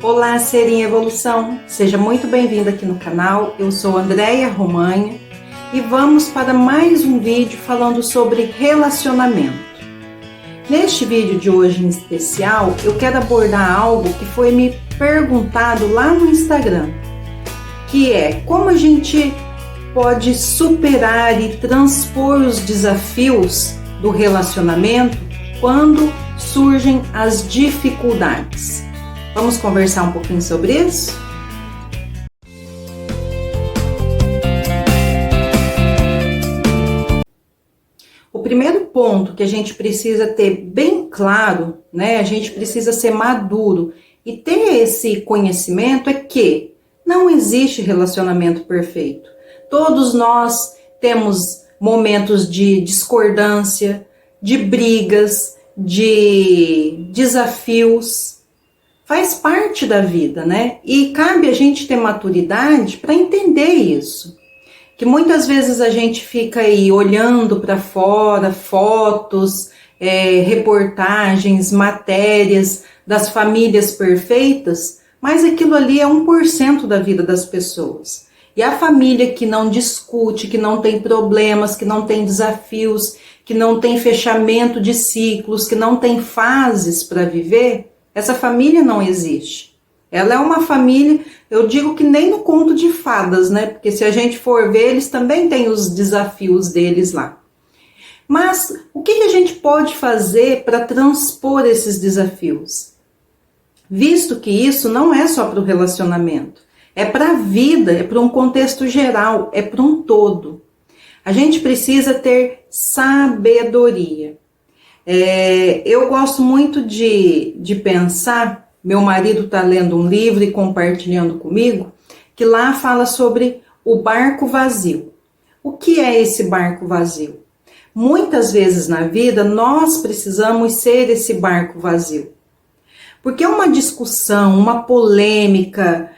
Olá, Ser em Evolução! Seja muito bem-vindo aqui no canal. Eu sou Andréia Romanha e vamos para mais um vídeo falando sobre relacionamento. Neste vídeo de hoje em especial, eu quero abordar algo que foi me perguntado lá no Instagram, que é como a gente pode superar e transpor os desafios do relacionamento quando surgem as dificuldades. Vamos conversar um pouquinho sobre isso? O primeiro ponto que a gente precisa ter bem claro, né? A gente precisa ser maduro e ter esse conhecimento é que não existe relacionamento perfeito. Todos nós temos momentos de discordância, de brigas, de desafios. Faz parte da vida, né? E cabe a gente ter maturidade para entender isso. Que muitas vezes a gente fica aí olhando para fora, fotos, reportagens, matérias das famílias perfeitas, mas aquilo ali é 1% da vida das pessoas. E a família que não discute, que não tem problemas, que não tem desafios, que não tem fechamento de ciclos, que não tem fases para viver, essa família não existe. Ela é uma família, eu digo que nem no conto de fadas, né? Porque se a gente for ver, eles também têm os desafios deles lá. Mas o que a gente pode fazer para transpor esses desafios? Visto que isso não é só para o relacionamento, é para a vida, é para um contexto geral, é para um todo. A gente precisa ter sabedoria. Eu gosto muito de pensar, meu marido está lendo um livro e compartilhando comigo, que lá fala sobre o barco vazio. O que é esse barco vazio? Muitas vezes na vida nós precisamos ser esse barco vazio. Porque uma discussão, uma polêmica,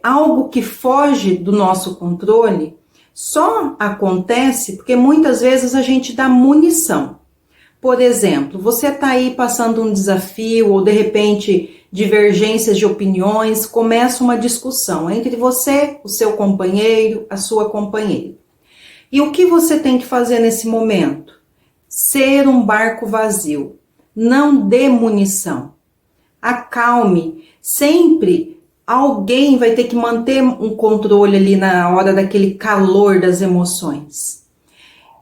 algo que foge do nosso controle, só acontece porque muitas vezes a gente dá munição. Por exemplo, você está aí passando um desafio ou de repente divergências de opiniões, começa uma discussão entre você, o seu companheiro, a sua companheira. E o que você tem que fazer nesse momento? Ser um barco vazio, não dê munição. Acalme, sempre alguém vai ter que manter um controle ali na hora daquele calor das emoções.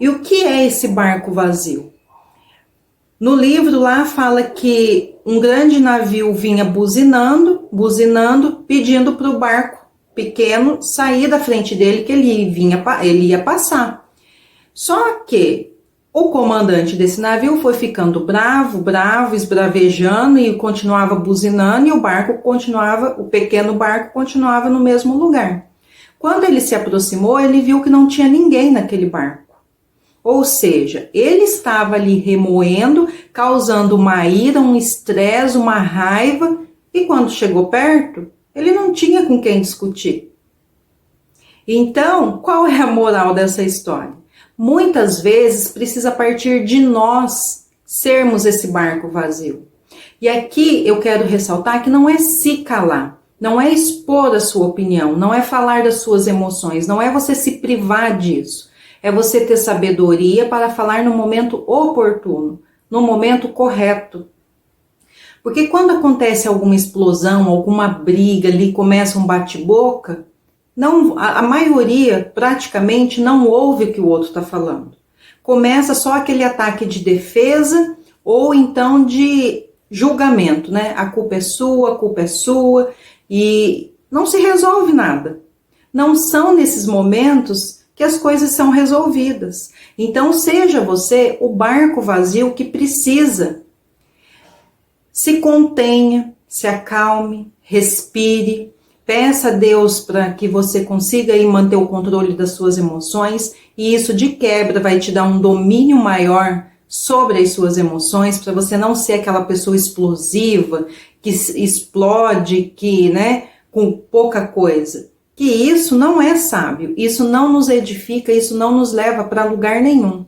E o que é esse barco vazio? No livro lá fala que um grande navio vinha buzinando, pedindo para o barco pequeno sair da frente dele que ele ia passar. Só que o comandante desse navio foi ficando bravo, esbravejando e continuava buzinando e o pequeno barco continuava no mesmo lugar. Quando ele se aproximou, ele viu que não tinha ninguém naquele barco. Ou seja, ele estava ali remoendo, causando uma ira, um estresse, uma raiva, e quando chegou perto, ele não tinha com quem discutir. Então, qual é a moral dessa história? Muitas vezes precisa partir de nós sermos esse barco vazio. E aqui eu quero ressaltar que não é se calar, não é expor a sua opinião, não é falar das suas emoções, não é você se privar disso. É você ter sabedoria para falar no momento oportuno, no momento correto. Porque quando acontece alguma explosão, alguma briga ali, começa um bate-boca, a maioria praticamente não ouve o que o outro está falando. Começa só aquele ataque de defesa ou então de julgamento, né? A culpa é sua e não se resolve nada. Não são nesses momentos que as coisas são resolvidas. Então seja você o barco vazio que precisa. Se contenha, se acalme, respire, peça a Deus para que você consiga aí manter o controle das suas emoções e isso de quebra vai te dar um domínio maior sobre as suas emoções para você não ser aquela pessoa explosiva que explode, com pouca coisa. Que isso não é sábio, isso não nos edifica, isso não nos leva para lugar nenhum.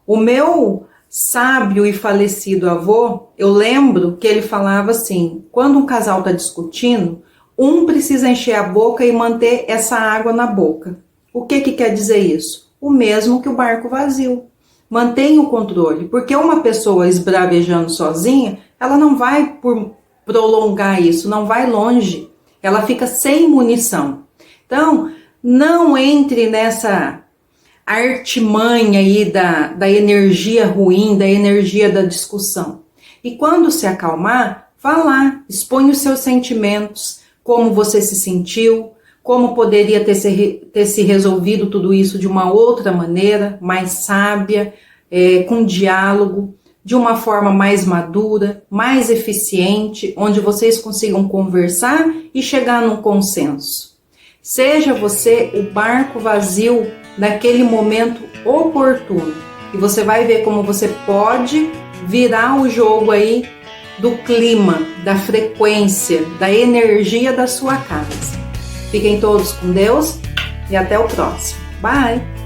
O meu sábio e falecido avô, eu lembro que ele falava assim: quando um casal está discutindo, um precisa encher a boca e manter essa água na boca. O que quer dizer isso? O mesmo que o barco vazio. Mantenha o controle, porque uma pessoa esbravejando sozinha, ela não vai prolongar isso, não vai longe. Ela fica sem munição. Então, não entre nessa artimanha aí da energia ruim, da energia da discussão. E quando se acalmar, vá lá, expõe os seus sentimentos, como você se sentiu, como poderia ter se resolvido tudo isso de uma outra maneira, mais sábia, com diálogo, de uma forma mais madura, mais eficiente, onde vocês consigam conversar e chegar num consenso. Seja você o barco vazio naquele momento oportuno. E você vai ver como você pode virar o jogo aí do clima, da frequência, da energia da sua casa. Fiquem todos com Deus e até o próximo. Bye!